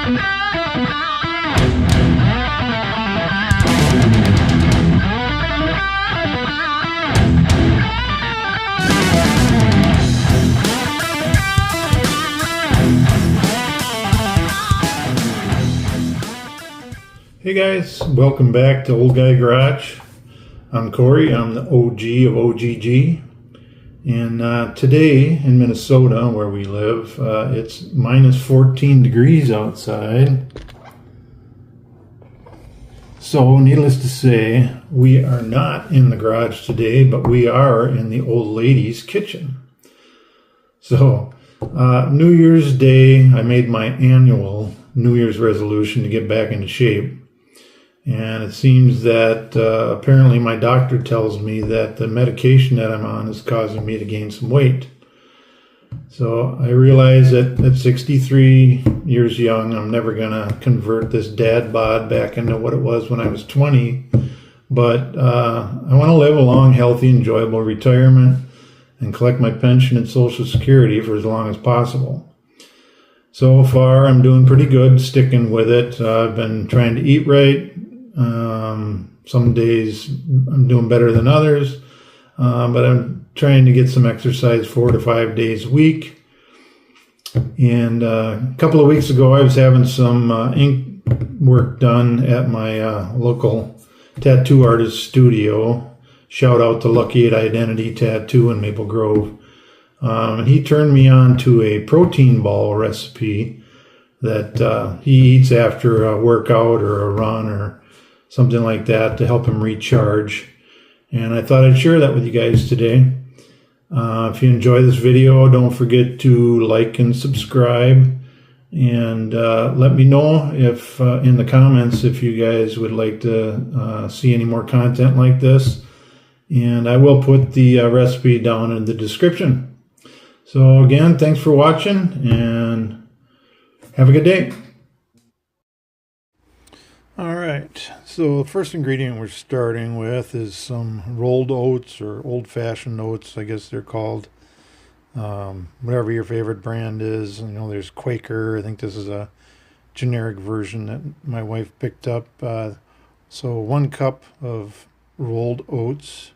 Hey guys, welcome back to Old Guy Garage. I'm Corey, I'm the OG of OGG, and today in Minnesota where we live, it's minus 14 degrees outside. So needless to say, we are not in the garage today, but we are in the old lady's kitchen. So New Year's Day, I made my annual New Year's resolution to get back into shape. And it seems that apparently my doctor tells me that the medication that I'm on is causing me to gain some weight. So I realize that at 63 years young, I'm never going to convert this dad bod back into what it was when I was 20. But I want to live a long, healthy, enjoyable retirement and collect my pension and Social Security for as long as possible. So far, I'm doing pretty good, sticking with it. I've been trying to eat right. Some days I'm doing better than others, but I'm trying to get some exercise 4 to 5 days a week. And a couple of weeks ago, I was having some ink work done at my local tattoo artist studio. Shout out to Lucky 8 Identity Tattoo in Maple Grove. And he turned me on to a protein ball recipe that he eats after a workout or a run or something like that to help him recharge. And I thought I'd share that with you guys today. If you enjoy this video, don't forget to like and subscribe. And let me know if in the comments if you guys would like to see any more content like this. And I will put the recipe down in the description. So again, thanks for watching and have a good day. All right, so the first ingredient we're starting with is some rolled oats or old-fashioned oats, I guess they're called. Whatever your favorite brand is. You know, there's Quaker. I think this is a generic version that my wife picked up. So 1 cup of rolled oats.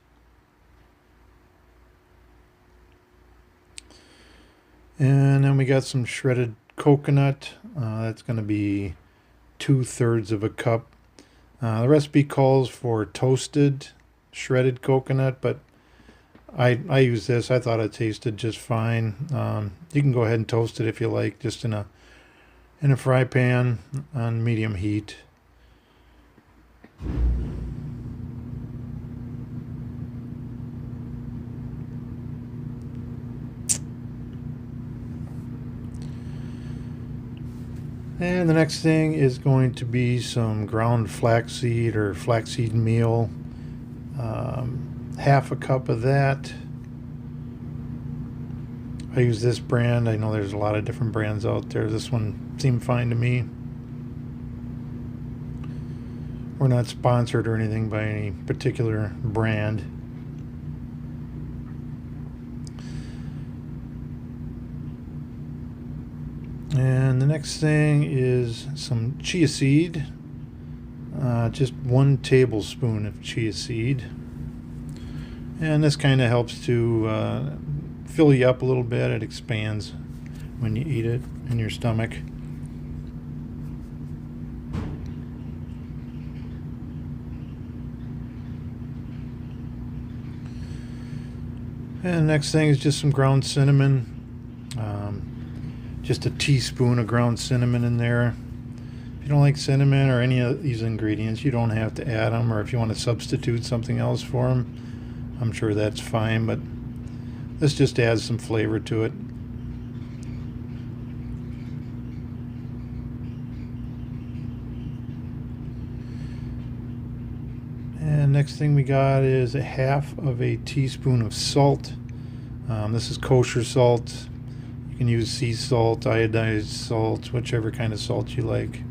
And then we got some shredded coconut. That's going to be 2/3 of a cup. The recipe calls for toasted shredded coconut, but I use this. I thought it tasted just fine. You can go ahead and toast it if you like, just in a fry pan on medium heat. And the next thing is going to be some ground flaxseed or flaxseed meal. 1/2 cup of that. I use this brand. I know there's a lot of different brands out there. This one seemed fine to me. We're not sponsored or anything by any particular brand. And the next thing is some chia seed, just 1 tablespoon of chia seed. And this kind of helps to fill you up a little bit. It expands when you eat it in your stomach. And the next thing is just some ground cinnamon. Just a teaspoon of ground cinnamon in there. If you don't like cinnamon or any of these ingredients, you don't have to add them, or if you want to substitute something else for them, I'm sure that's fine, but this just adds some flavor to it. And next thing we got is 1/2 of a teaspoon of salt. This is kosher salt. You can use sea salt, iodized salt, whichever kind of salt you like.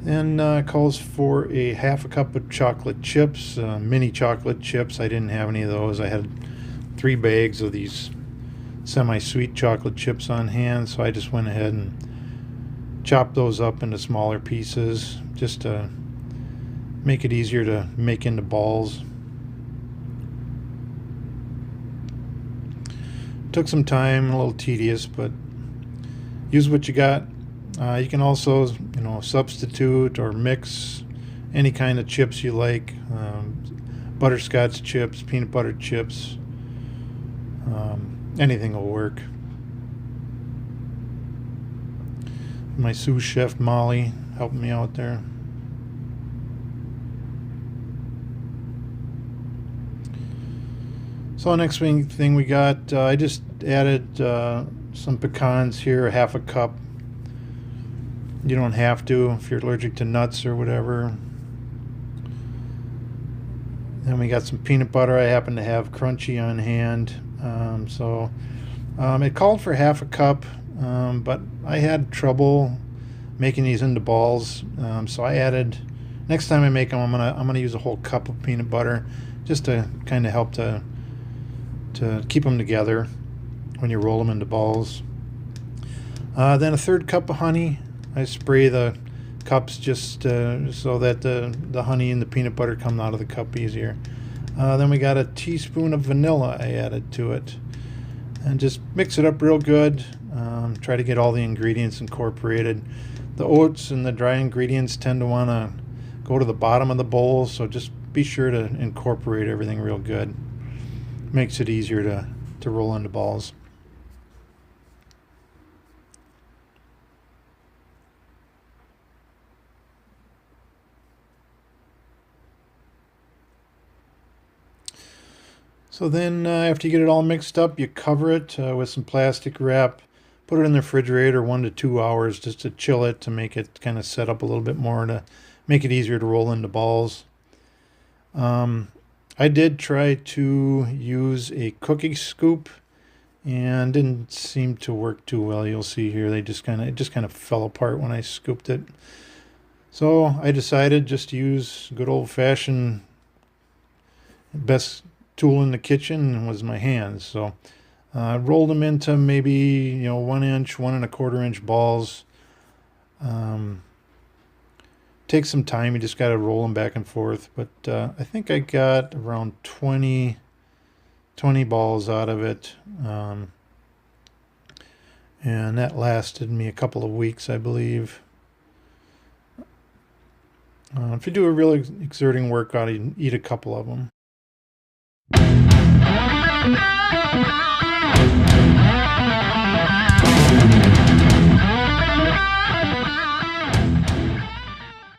And calls for a half a cup of chocolate chips, mini chocolate chips. I didn't have any of those. I had 3 bags of these semi-sweet chocolate chips on hand, so I just went ahead and chopped those up into smaller pieces just to make it easier to make into balls. Took some time, a little tedious, but use what you got. You can also, substitute or mix any kind of chips you like. Butterscotch chips, peanut butter chips, anything will work. My sous chef Molly helping me out there. So the next thing we got, I just added some pecans here, a half a cup. You don't have to if you're allergic to nuts or whatever. Then we got some peanut butter. I happen to have crunchy on hand. It called for half a cup, but I had trouble making these into balls. So I added, next time I make them, I'm gonna use a whole cup of peanut butter just to kind of help to keep them together when you roll them into balls. Then a 1/3 cup of honey. I spray the cups just so that the honey and the peanut butter come out of the cup easier. Then we got a teaspoon of vanilla I added to it. And just mix it up real good. Try to get all the ingredients incorporated. The oats and the dry ingredients tend to want to go to the bottom of the bowl, so just be sure to incorporate everything real good. Makes it easier to roll into balls. So then after you get it all mixed up, you cover it with some plastic wrap, put it in the refrigerator 1 to 2 hours just to chill it, to make it kind of set up a little bit more, to make it easier to roll into balls. I did try to use a cookie scoop and didn't seem to work too well. You'll see here it just kind of fell apart when I scooped it. So I decided just to use good old-fashioned, best tool in the kitchen was my hands. So I rolled them into maybe 1 inch, 1 1/4 inch balls. Takes some time. You just got to roll them back and forth. But I think I got around 20 balls out of it. And that lasted me a couple of weeks, I believe. If you do a really exerting workout, you can eat a couple of them.